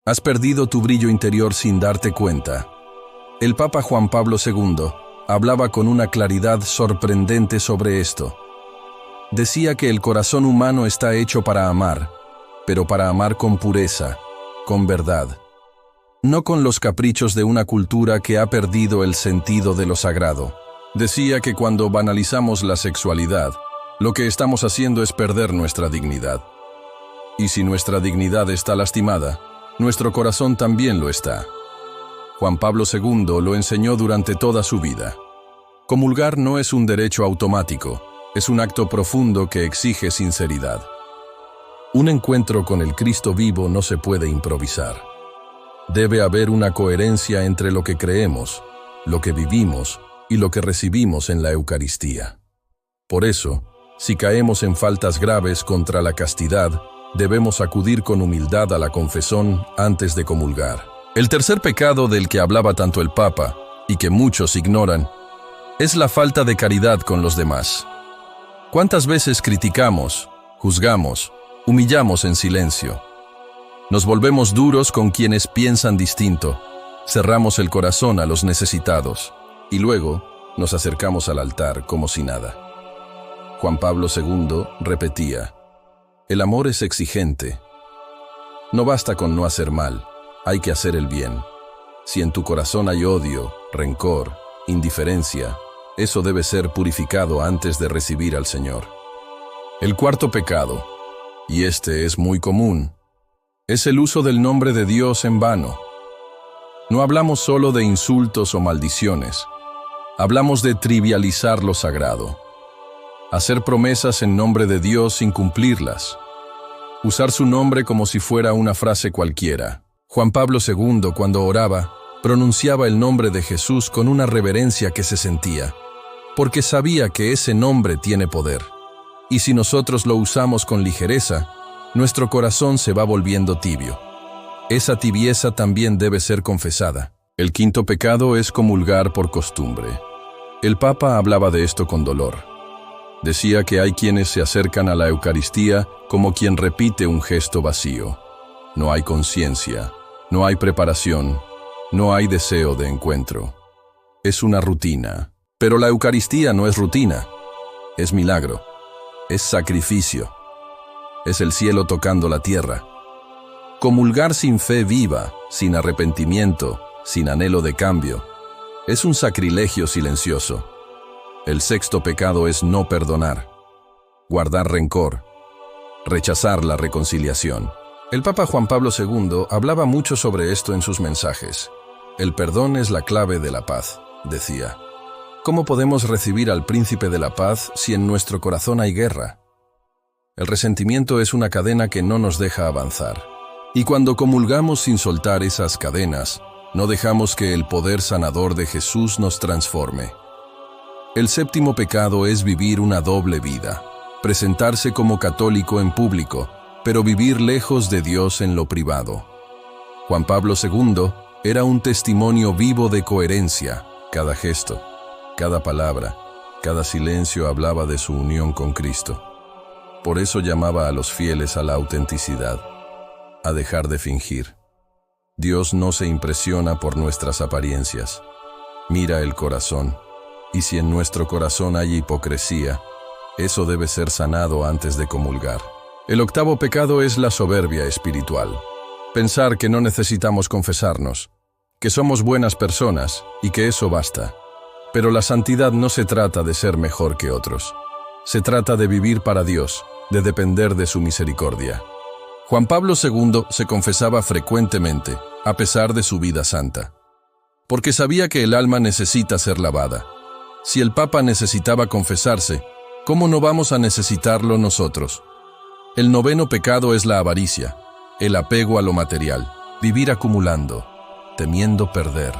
Has perdido tu brillo interior sin darte cuenta. El Papa Juan Pablo II hablaba con una claridad sorprendente sobre esto. Decía que el corazón humano está hecho para amar, pero para amar con pureza, con verdad. No con los caprichos de una cultura que ha perdido el sentido de lo sagrado. Decía que cuando banalizamos la sexualidad, lo que estamos haciendo es perder nuestra dignidad. Y si nuestra dignidad está lastimada, nuestro corazón también lo está. Juan Pablo II lo enseñó durante toda su vida. Comulgar no es un derecho automático, es un acto profundo que exige sinceridad. Un encuentro con el Cristo vivo no se puede improvisar. Debe haber una coherencia entre lo que creemos, lo que vivimos y lo que recibimos en la Eucaristía. Por eso, si caemos en faltas graves contra la castidad, debemos acudir con humildad a la confesión antes de comulgar. El tercer pecado del que hablaba tanto el Papa, y que muchos ignoran, es la falta de caridad con los demás. ¿Cuántas veces criticamos, juzgamos, humillamos en silencio? Nos volvemos duros con quienes piensan distinto, cerramos el corazón a los necesitados, y luego nos acercamos al altar como si nada. Juan Pablo II repetía: el amor es exigente. No basta con no hacer mal, hay que hacer el bien. Si en tu corazón hay odio, rencor, indiferencia, eso debe ser purificado antes de recibir al Señor. El cuarto pecado, y este es muy común, es el uso del nombre de Dios en vano. No hablamos solo de insultos o maldiciones, hablamos de trivializar lo sagrado. Hacer promesas en nombre de Dios sin cumplirlas. Usar su nombre como si fuera una frase cualquiera. Juan Pablo II, cuando oraba, pronunciaba el nombre de Jesús con una reverencia que se sentía, porque sabía que ese nombre tiene poder. Y si nosotros lo usamos con ligereza, nuestro corazón se va volviendo tibio. Esa tibieza también debe ser confesada. El quinto pecado es comulgar por costumbre. El Papa hablaba de esto con dolor. Decía que hay quienes se acercan a la Eucaristía como quien repite un gesto vacío. No hay conciencia, no hay preparación, no hay deseo de encuentro. Es una rutina. Pero la Eucaristía no es rutina, es milagro, es sacrificio, es el cielo tocando la tierra. Comulgar sin fe viva, sin arrepentimiento, sin anhelo de cambio, es un sacrilegio silencioso. El sexto pecado es no perdonar, guardar rencor, rechazar la reconciliación. El Papa Juan Pablo II hablaba mucho sobre esto en sus mensajes. El perdón es la clave de la paz, decía. ¿Cómo podemos recibir al príncipe de la paz si en nuestro corazón hay guerra? El resentimiento es una cadena que no nos deja avanzar. Y cuando comulgamos sin soltar esas cadenas, no dejamos que el poder sanador de Jesús nos transforme. El séptimo pecado es vivir una doble vida, presentarse como católico en público, pero vivir lejos de Dios en lo privado. Juan Pablo II era un testimonio vivo de coherencia. Cada gesto, cada palabra, cada silencio hablaba de su unión con Cristo. Por eso llamaba a los fieles a la autenticidad, a dejar de fingir. Dios no se impresiona por nuestras apariencias. Mira el corazón. Y si en nuestro corazón hay hipocresía, eso debe ser sanado antes de comulgar. El octavo pecado es la soberbia espiritual. Pensar que no necesitamos confesarnos, que somos buenas personas y que eso basta. Pero la santidad no se trata de ser mejor que otros. Se trata de vivir para Dios, de depender de su misericordia. Juan Pablo II se confesaba frecuentemente, a pesar de su vida santa, porque sabía que el alma necesita ser lavada. Si el Papa necesitaba confesarse, ¿cómo no vamos a necesitarlo nosotros? El noveno pecado es la avaricia, el apego a lo material, vivir acumulando, temiendo perder,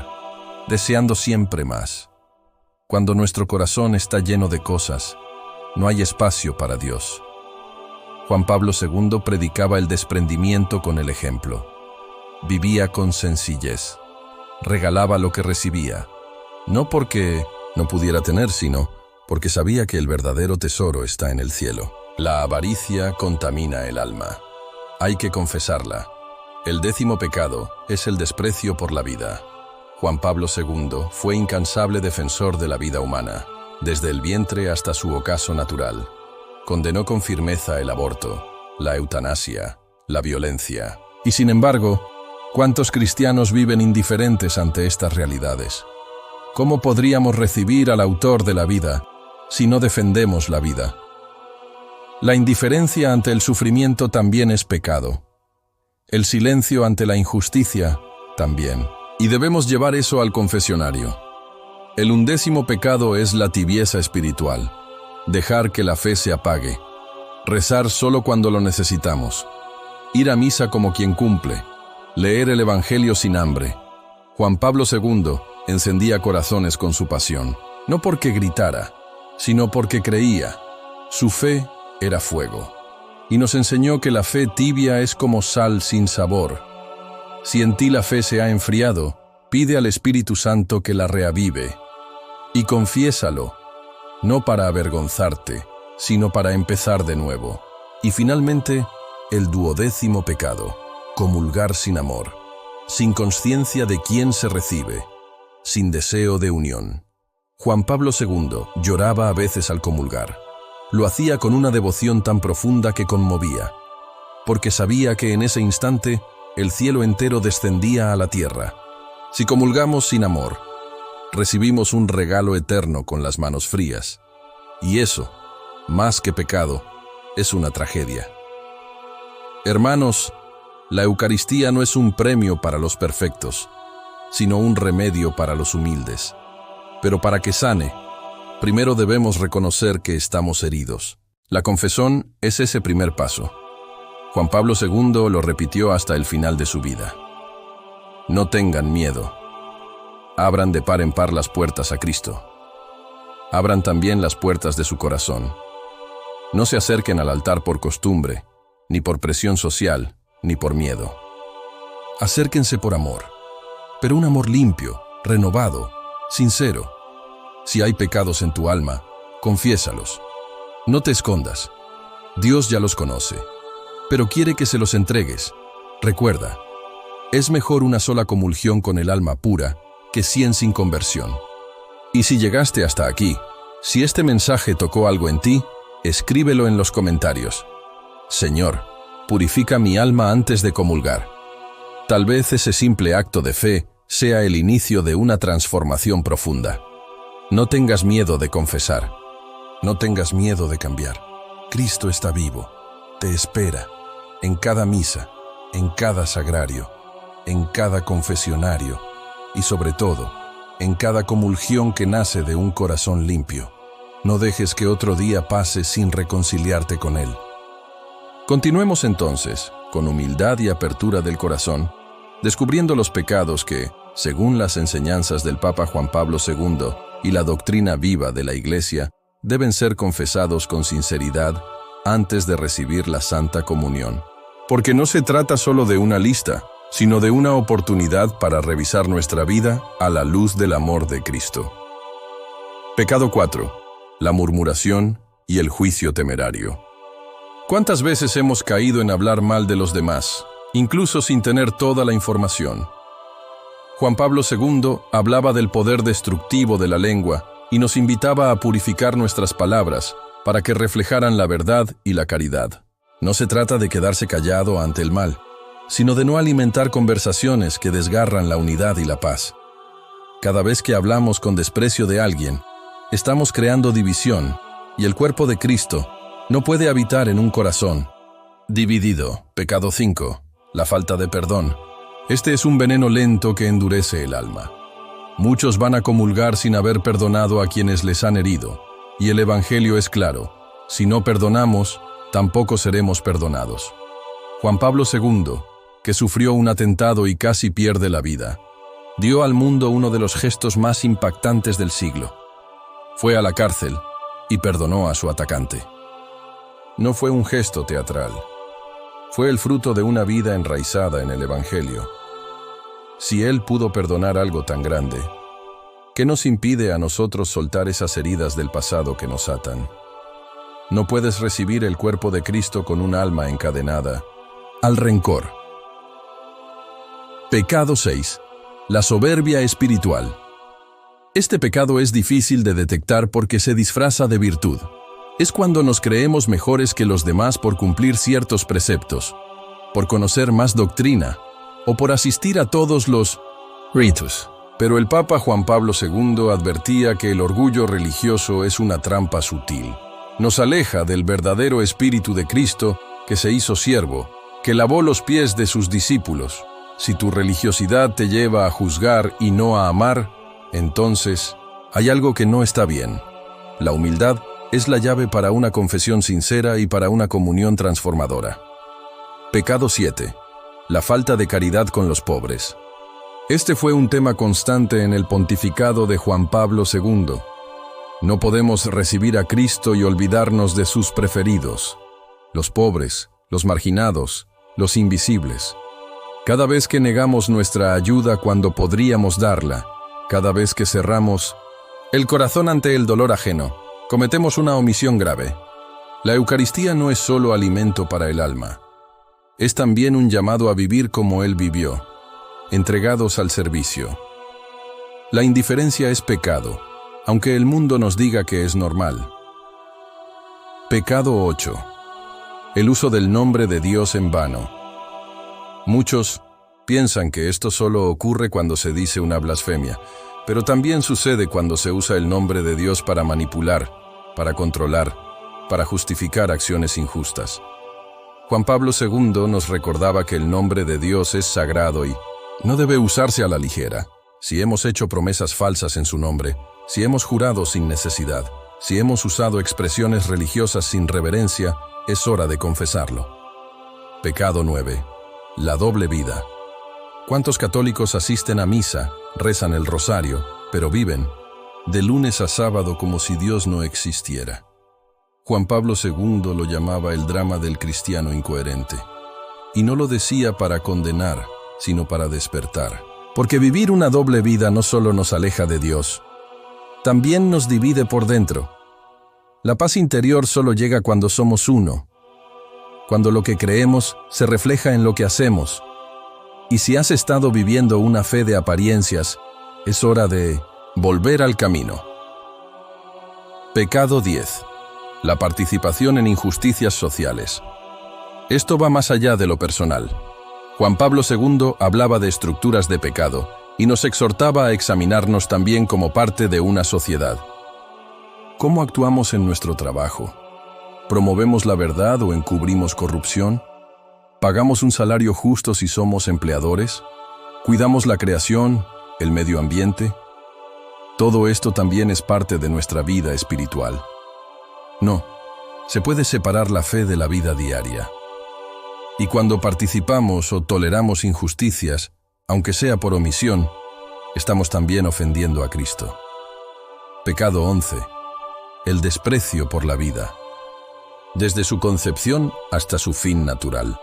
deseando siempre más. Cuando nuestro corazón está lleno de cosas, no hay espacio para Dios. Juan Pablo II predicaba el desprendimiento con el ejemplo. Vivía con sencillez, regalaba lo que recibía, no porque no pudiera tener, sino porque sabía que el verdadero tesoro está en el cielo. La avaricia contamina el alma. Hay que confesarla. El 10º pecado es el desprecio por la vida. Juan Pablo II fue incansable defensor de la vida humana, desde el vientre hasta su ocaso natural. Condenó con firmeza el aborto, la eutanasia, la violencia. Y sin embargo, ¿cuántos cristianos viven indiferentes ante estas realidades? ¿Cómo podríamos recibir al autor de la vida si no defendemos la vida? La indiferencia ante el sufrimiento también es pecado. El silencio ante la injusticia también. Y debemos llevar eso al confesionario. El 11º pecado es la tibieza espiritual. Dejar que la fe se apague. Rezar solo cuando lo necesitamos. Ir a misa como quien cumple. Leer el Evangelio sin hambre. Juan Pablo II encendía corazones con su pasión. No porque gritara, sino porque creía. Su fe era fuego. Y nos enseñó que la fe tibia es como sal sin sabor. Si en ti la fe se ha enfriado, pide al Espíritu Santo que la reavive. Y confiésalo, no para avergonzarte, sino para empezar de nuevo. Y finalmente, el 12º pecado, comulgar sin amor, sin conciencia de quién se recibe, sin deseo de unión. Juan Pablo II lloraba a veces al comulgar. Lo hacía con una devoción tan profunda que conmovía, porque sabía que en ese instante el cielo entero descendía a la tierra. Si comulgamos sin amor, recibimos un regalo eterno con las manos frías, y eso, más que pecado, es una tragedia. Hermanos, la Eucaristía no es un premio para los perfectos, sino un remedio para los humildes. Pero para que sane, primero debemos reconocer que estamos heridos. La confesión es ese primer paso. Juan Pablo II lo repitió hasta el final de su vida. No tengan miedo. Abran de par en par las puertas a Cristo. Abran también las puertas de su corazón. No se acerquen al altar por costumbre, ni por presión social, ni por miedo. Acérquense por amor, pero un amor limpio, renovado, sincero. Si hay pecados en tu alma, confiésalos. No te escondas. Dios ya los conoce, pero quiere que se los entregues. Recuerda, es mejor una sola comulgión con el alma pura que 100 sin conversión. Y si llegaste hasta aquí, si este mensaje tocó algo en ti, escríbelo en los comentarios. Señor, purifica mi alma antes de comulgar. Tal vez ese simple acto de fe sea el inicio de una transformación profunda. No tengas miedo de confesar. No tengas miedo de cambiar. Cristo está vivo. Te espera. En cada misa, en cada sagrario, en cada confesionario y sobre todo, en cada comulgión que nace de un corazón limpio. No dejes que otro día pase sin reconciliarte con Él. Continuemos entonces, con humildad y apertura del corazón, descubriendo los pecados que, según las enseñanzas del Papa Juan Pablo II y la doctrina viva de la Iglesia, deben ser confesados con sinceridad antes de recibir la Santa Comunión. Porque no se trata solo de una lista, sino de una oportunidad para revisar nuestra vida a la luz del amor de Cristo. Pecado 4. La murmuración y el juicio temerario. ¿Cuántas veces hemos caído en hablar mal de los demás, incluso sin tener toda la información? Juan Pablo II hablaba del poder destructivo de la lengua y nos invitaba a purificar nuestras palabras para que reflejaran la verdad y la caridad. No se trata de quedarse callado ante el mal, sino de no alimentar conversaciones que desgarran la unidad y la paz. Cada vez que hablamos con desprecio de alguien, estamos creando división, y el cuerpo de Cristo no puede habitar en un corazón dividido. Pecado 5. La falta de perdón. Este es un veneno lento que endurece el alma. Muchos van a comulgar sin haber perdonado a quienes les han herido, y el Evangelio es claro: si no perdonamos, tampoco seremos perdonados. Juan Pablo II, que sufrió un atentado y casi pierde la vida, dio al mundo uno de los gestos más impactantes del siglo. Fue a la cárcel y perdonó a su atacante. No fue un gesto teatral. Fue el fruto de una vida enraizada en el Evangelio. Si Él pudo perdonar algo tan grande, ¿qué nos impide a nosotros soltar esas heridas del pasado que nos atan? No puedes recibir el cuerpo de Cristo con un alma encadenada al rencor. Pecado 6. La soberbia espiritual. Este pecado es difícil de detectar porque se disfraza de virtud. Es cuando nos creemos mejores que los demás por cumplir ciertos preceptos, por conocer más doctrina, o por asistir a todos los ritos. Pero el Papa Juan Pablo II advertía que el orgullo religioso es una trampa sutil. Nos aleja del verdadero espíritu de Cristo, que se hizo siervo, que lavó los pies de sus discípulos. Si tu religiosidad te lleva a juzgar y no a amar, entonces hay algo que no está bien. La humildad es la llave para una confesión sincera y para una comunión transformadora. Pecado 7. La falta de caridad con los pobres. Este fue un tema constante en el pontificado de Juan Pablo II. No podemos recibir a Cristo y olvidarnos de sus preferidos, los pobres, los marginados, los invisibles. Cada vez que negamos nuestra ayuda cuando podríamos darla, cada vez que cerramos el corazón ante el dolor ajeno, cometemos una omisión grave. La Eucaristía no es solo alimento para el alma. Es también un llamado a vivir como Él vivió, entregados al servicio. La indiferencia es pecado, aunque el mundo nos diga que es normal. Pecado 8. El uso del nombre de Dios en vano. Muchos piensan que esto solo ocurre cuando se dice una blasfemia, pero también sucede cuando se usa el nombre de Dios para manipular, para controlar, para justificar acciones injustas. Juan Pablo II nos recordaba que el nombre de Dios es sagrado y no debe usarse a la ligera. Si hemos hecho promesas falsas en su nombre, si hemos jurado sin necesidad, si hemos usado expresiones religiosas sin reverencia, es hora de confesarlo. Pecado 9. La doble vida. ¿Cuántos católicos asisten a misa, rezan el rosario, pero viven de lunes a sábado como si Dios no existiera? Juan Pablo II lo llamaba el drama del cristiano incoherente. Y no lo decía para condenar, sino para despertar. Porque vivir una doble vida no solo nos aleja de Dios, también nos divide por dentro. La paz interior solo llega cuando somos uno, cuando lo que creemos se refleja en lo que hacemos. Y si has estado viviendo una fe de apariencias, es hora de volver al camino. Pecado 10. La participación en injusticias sociales. Esto va más allá de lo personal. Juan Pablo II hablaba de estructuras de pecado y nos exhortaba a examinarnos también como parte de una sociedad. ¿Cómo actuamos en nuestro trabajo? ¿Promovemos la verdad o encubrimos corrupción? ¿Pagamos un salario justo si somos empleadores? ¿Cuidamos la creación, el medio ambiente? Todo esto también es parte de nuestra vida espiritual. No, se puede separar la fe de la vida diaria. Y cuando participamos o toleramos injusticias, aunque sea por omisión, estamos también ofendiendo a Cristo. Pecado 11. El desprecio por la vida. Desde su concepción hasta su fin natural.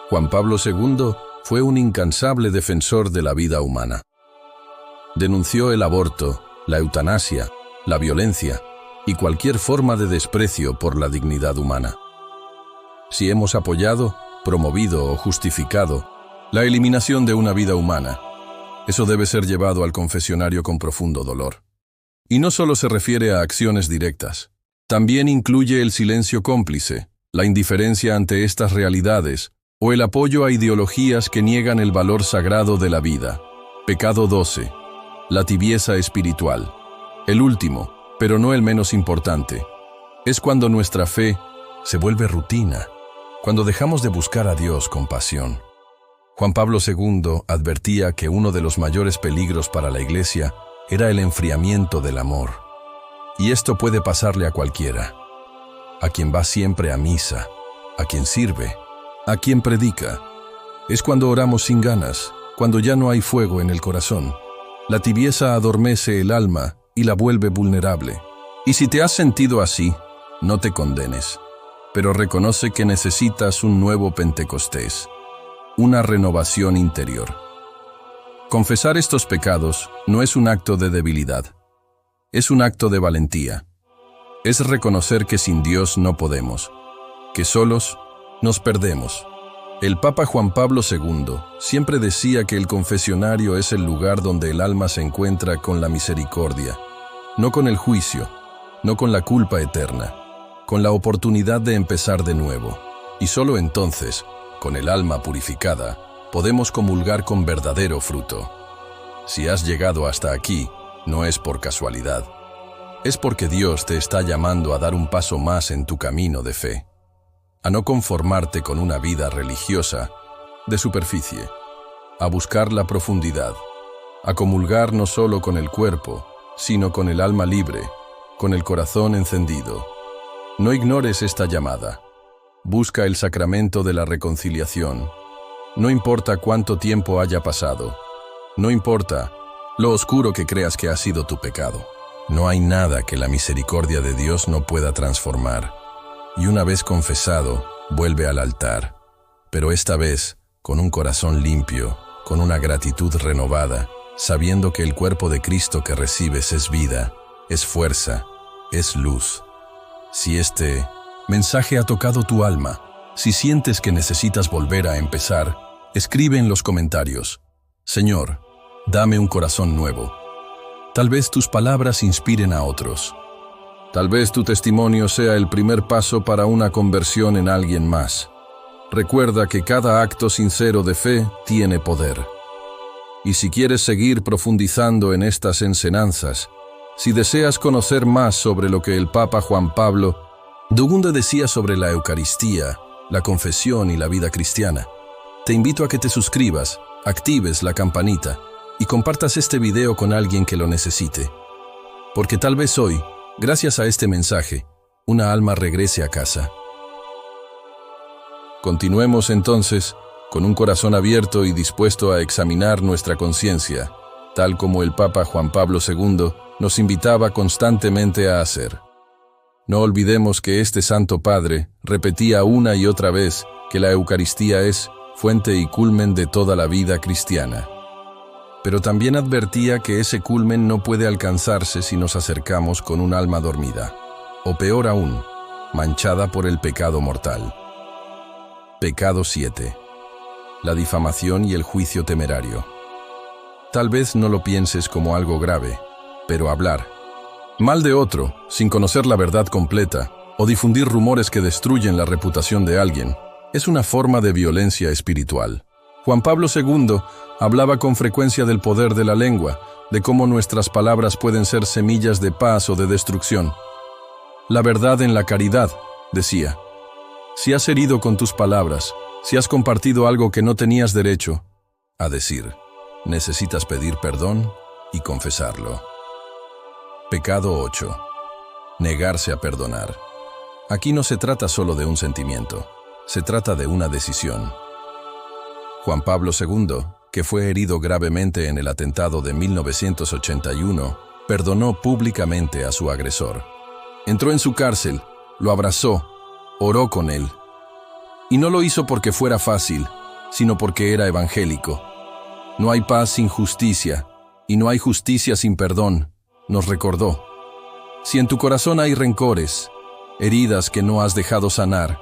Juan Pablo II fue un incansable defensor de la vida humana. Denunció el aborto, la eutanasia, la violencia y cualquier forma de desprecio por la dignidad humana. Si hemos apoyado, promovido o justificado la eliminación de una vida humana, eso debe ser llevado al confesionario con profundo dolor. Y no solo se refiere a acciones directas. También incluye el silencio cómplice, la indiferencia ante estas realidades o el apoyo a ideologías que niegan el valor sagrado de la vida. Pecado 12. La tibieza espiritual. El último, pero no el menos importante, es cuando nuestra fe se vuelve rutina, cuando dejamos de buscar a Dios con pasión. Juan Pablo II advertía que uno de los mayores peligros para la Iglesia era el enfriamiento del amor. Y esto puede pasarle a cualquiera, a quien va siempre a misa, a quien sirve, a quien predica. Es cuando oramos sin ganas, cuando ya no hay fuego en el corazón. La tibieza adormece el alma y la vuelve vulnerable. Y si te has sentido así, no te condenes, pero reconoce que necesitas un nuevo Pentecostés, una renovación interior. Confesar estos pecados no es un acto de debilidad, es un acto de valentía. Es reconocer que sin Dios no podemos, que solos nos perdemos, El Papa Juan Pablo II siempre decía que el confesionario es el lugar donde el alma se encuentra con la misericordia, no con el juicio, no con la culpa eterna, con la oportunidad de empezar de nuevo. Y solo entonces, con el alma purificada, podemos comulgar con verdadero fruto. Si has llegado hasta aquí, no es por casualidad. Es porque Dios te está llamando a dar un paso más en tu camino de fe, a no conformarte con una vida religiosa de superficie, a buscar la profundidad, a comulgar no solo con el cuerpo, sino con el alma libre, con el corazón encendido. No ignores esta llamada. Busca el sacramento de la reconciliación. No importa cuánto tiempo haya pasado. No importa lo oscuro que creas que ha sido tu pecado. No hay nada que la misericordia de Dios no pueda transformar. Y una vez confesado, vuelve al altar. Pero esta vez, con un corazón limpio, con una gratitud renovada, sabiendo que el cuerpo de Cristo que recibes es vida, es fuerza, es luz. Si este mensaje ha tocado tu alma, si sientes que necesitas volver a empezar, escribe en los comentarios: Señor, dame un corazón nuevo. Tal vez tus palabras inspiren a otros. Tal vez tu testimonio sea el primer paso para una conversión en alguien más. Recuerda que cada acto sincero de fe tiene poder. Y si quieres seguir profundizando en estas enseñanzas, si deseas conocer más sobre lo que el Papa Juan Pablo II decía sobre la Eucaristía, la confesión y la vida cristiana, te invito a que te suscribas, actives la campanita y compartas este video con alguien que lo necesite. Porque tal vez hoy, gracias a este mensaje, una alma regrese a casa. Continuemos entonces con un corazón abierto y dispuesto a examinar nuestra conciencia, tal como el Papa Juan Pablo II nos invitaba constantemente a hacer. No olvidemos que este Santo Padre repetía una y otra vez que la Eucaristía es fuente y culmen de toda la vida cristiana. Pero también advertía que ese culmen no puede alcanzarse si nos acercamos con un alma dormida, o peor aún, manchada por el pecado mortal. Pecado 7. La difamación y el juicio temerario. Tal vez no lo pienses como algo grave, pero hablar mal de otro, sin conocer la verdad completa, o difundir rumores que destruyen la reputación de alguien, es una forma de violencia espiritual. Juan Pablo II hablaba con frecuencia del poder de la lengua, de cómo nuestras palabras pueden ser semillas de paz o de destrucción. La verdad en la caridad, decía. Si has herido con tus palabras, si has compartido algo que no tenías derecho a decir, necesitas pedir perdón y confesarlo. Pecado 8. Negarse a perdonar. Aquí no se trata solo de un sentimiento, se trata de una decisión. Juan Pablo II, que fue herido gravemente en el atentado de 1981, perdonó públicamente a su agresor. Entró en su cárcel, lo abrazó, oró con él. Y no lo hizo porque fuera fácil, sino porque era evangélico. No hay paz sin justicia, y no hay justicia sin perdón, nos recordó. Si en tu corazón hay rencores, heridas que no has dejado sanar,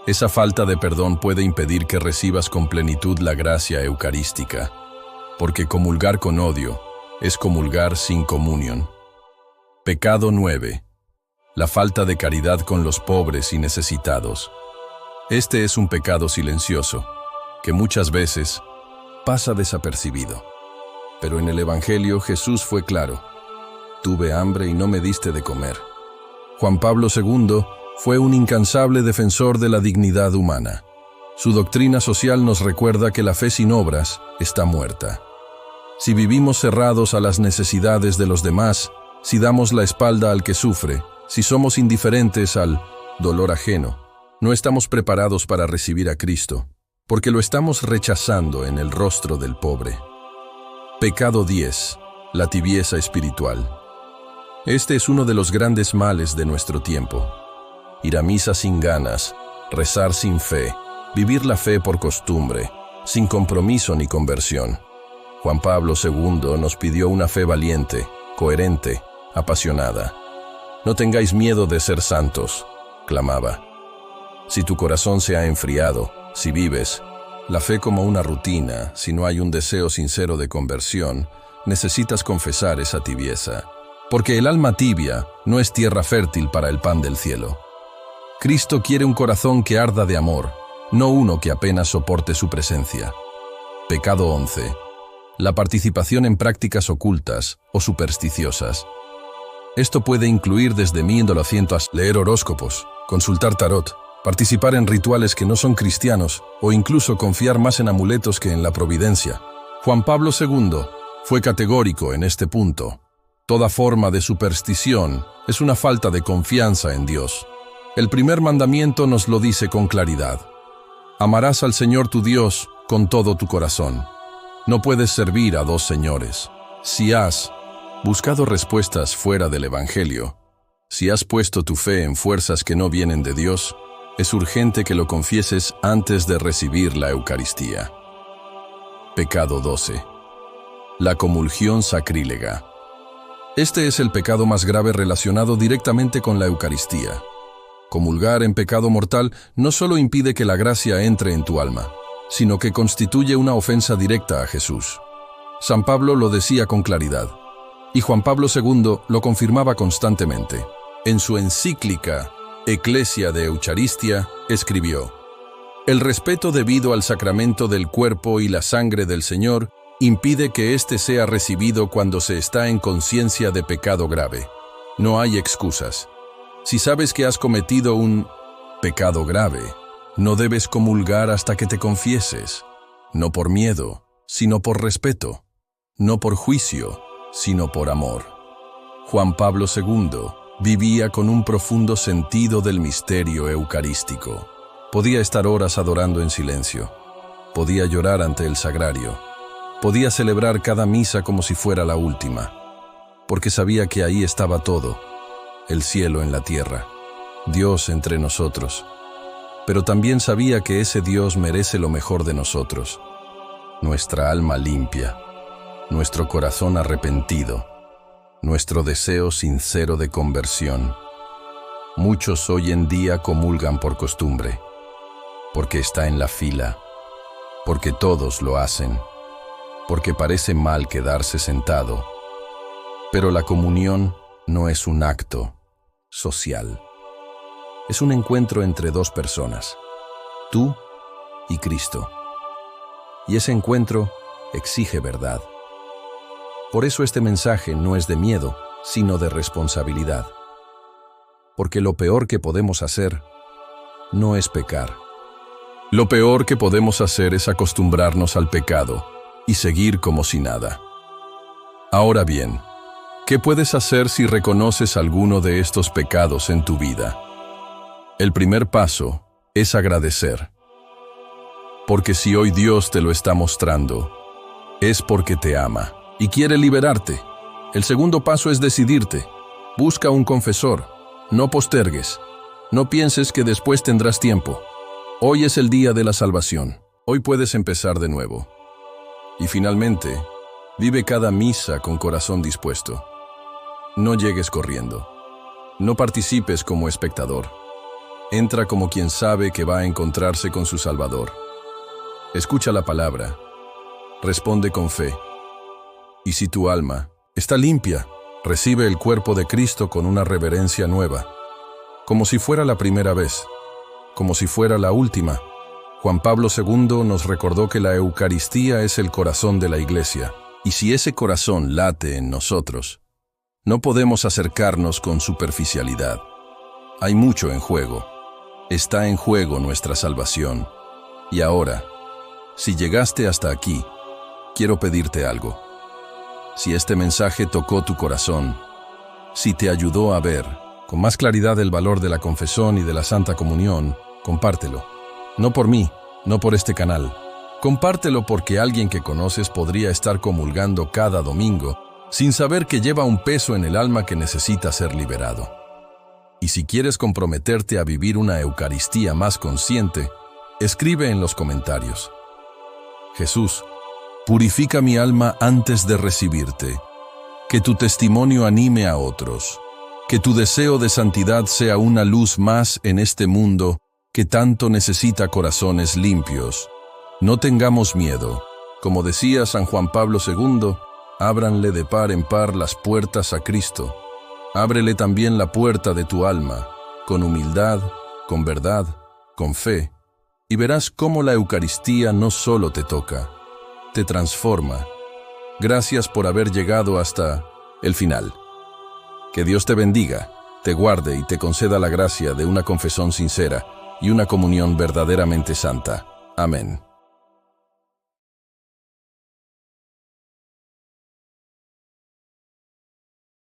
esa falta de perdón puede impedir que recibas con plenitud la gracia eucarística, porque comulgar con odio es comulgar sin comunión. Pecado 9. La falta de caridad con los pobres y necesitados. Este es un pecado silencioso, que muchas veces pasa desapercibido. Pero en el Evangelio Jesús fue claro: tuve hambre y no me diste de comer. Juan Pablo II fue un incansable defensor de la dignidad humana. Su doctrina social nos recuerda que la fe sin obras está muerta. Si vivimos cerrados a las necesidades de los demás, si damos la espalda al que sufre, si somos indiferentes al dolor ajeno, no estamos preparados para recibir a Cristo, porque lo estamos rechazando en el rostro del pobre. Pecado 10. La tibieza espiritual. Este es uno de los grandes males de nuestro tiempo. Ir a misa sin ganas, rezar sin fe, vivir la fe por costumbre, sin compromiso ni conversión. Juan Pablo II nos pidió una fe valiente, coherente, apasionada. No tengáis miedo de ser santos, clamaba. Si tu corazón se ha enfriado, si vives la fe como una rutina, si no hay un deseo sincero de conversión, necesitas confesar esa tibieza, porque el alma tibia no es tierra fértil para el pan del cielo. Cristo quiere un corazón que arda de amor, no uno que apenas soporte su presencia. Pecado 11. La participación en prácticas ocultas o supersticiosas. Esto puede incluir desde 1900 leer horóscopos, consultar tarot, participar en rituales que no son cristianos o incluso confiar más en amuletos que en la providencia. Juan Pablo II fue categórico en este punto. Toda forma de superstición es una falta de confianza en Dios. El primer mandamiento nos lo dice con claridad. Amarás al Señor tu Dios con todo tu corazón. No puedes servir a dos señores. Si has buscado respuestas fuera del Evangelio, si has puesto tu fe en fuerzas que no vienen de Dios, es urgente que lo confieses antes de recibir la Eucaristía. Pecado 12. La comulgión sacrílega. Este es el pecado más grave relacionado directamente con la Eucaristía. Comulgar en pecado mortal no solo impide que la gracia entre en tu alma, sino que constituye una ofensa directa a Jesús. San Pablo lo decía con claridad, y Juan Pablo II lo confirmaba constantemente. En su encíclica Ecclesia de Eucharistia, escribió: el respeto debido al sacramento del cuerpo y la sangre del Señor impide que éste sea recibido cuando se está en conciencia de pecado grave. No hay excusas. Si sabes que has cometido un pecado grave, no debes comulgar hasta que te confieses, no por miedo, sino por respeto, no por juicio, sino por amor. Juan Pablo II vivía con un profundo sentido del misterio eucarístico. Podía estar horas adorando en silencio, podía llorar ante el sagrario, podía celebrar cada misa como si fuera la última, porque sabía que ahí estaba todo, el cielo en la tierra, Dios entre nosotros. Pero también sabía que ese Dios merece lo mejor de nosotros, nuestra alma limpia, nuestro corazón arrepentido, nuestro deseo sincero de conversión. Muchos hoy en día comulgan por costumbre, porque está en la fila, porque todos lo hacen, porque parece mal quedarse sentado. Pero la comunión no es un acto social. Es un encuentro entre dos personas, tú y Cristo. Y ese encuentro exige verdad. Por eso este mensaje no es de miedo, sino de responsabilidad. Porque lo peor que podemos hacer no es pecar. Lo peor que podemos hacer es acostumbrarnos al pecado y seguir como si nada. Ahora bien, ¿qué puedes hacer si reconoces alguno de estos pecados en tu vida? El primer paso es agradecer. Porque si hoy Dios te lo está mostrando, es porque te ama y quiere liberarte. El segundo paso es decidirte. Busca un confesor. No postergues. No pienses que después tendrás tiempo. Hoy es el día de la salvación. Hoy puedes empezar de nuevo. Y finalmente, vive cada misa con corazón dispuesto. No llegues corriendo. No participes como espectador. Entra como quien sabe que va a encontrarse con su Salvador. Escucha la palabra. Responde con fe. Y si tu alma está limpia, recibe el cuerpo de Cristo con una reverencia nueva. Como si fuera la primera vez. Como si fuera la última. Juan Pablo II nos recordó que la Eucaristía es el corazón de la Iglesia. Y si ese corazón late en nosotros, no podemos acercarnos con superficialidad. Hay mucho en juego. Está en juego nuestra salvación. Y ahora, si llegaste hasta aquí, quiero pedirte algo. Si este mensaje tocó tu corazón, si te ayudó a ver con más claridad el valor de la confesión y de la Santa Comunión, compártelo. No por mí, no por este canal. Compártelo porque alguien que conoces podría estar comulgando cada domingo sin saber que lleva un peso en el alma que necesita ser liberado. Y si quieres comprometerte a vivir una Eucaristía más consciente, escribe en los comentarios: Jesús, purifica mi alma antes de recibirte. Que tu testimonio anime a otros. Que tu deseo de santidad sea una luz más en este mundo que tanto necesita corazones limpios. No tengamos miedo. Como decía San Juan Pablo II, ábranle de par en par las puertas a Cristo. Ábrele también la puerta de tu alma, con humildad, con verdad, con fe, y verás cómo la Eucaristía no solo te toca, te transforma. Gracias por haber llegado hasta el final. Que Dios te bendiga, te guarde y te conceda la gracia de una confesión sincera y una comunión verdaderamente santa. Amén.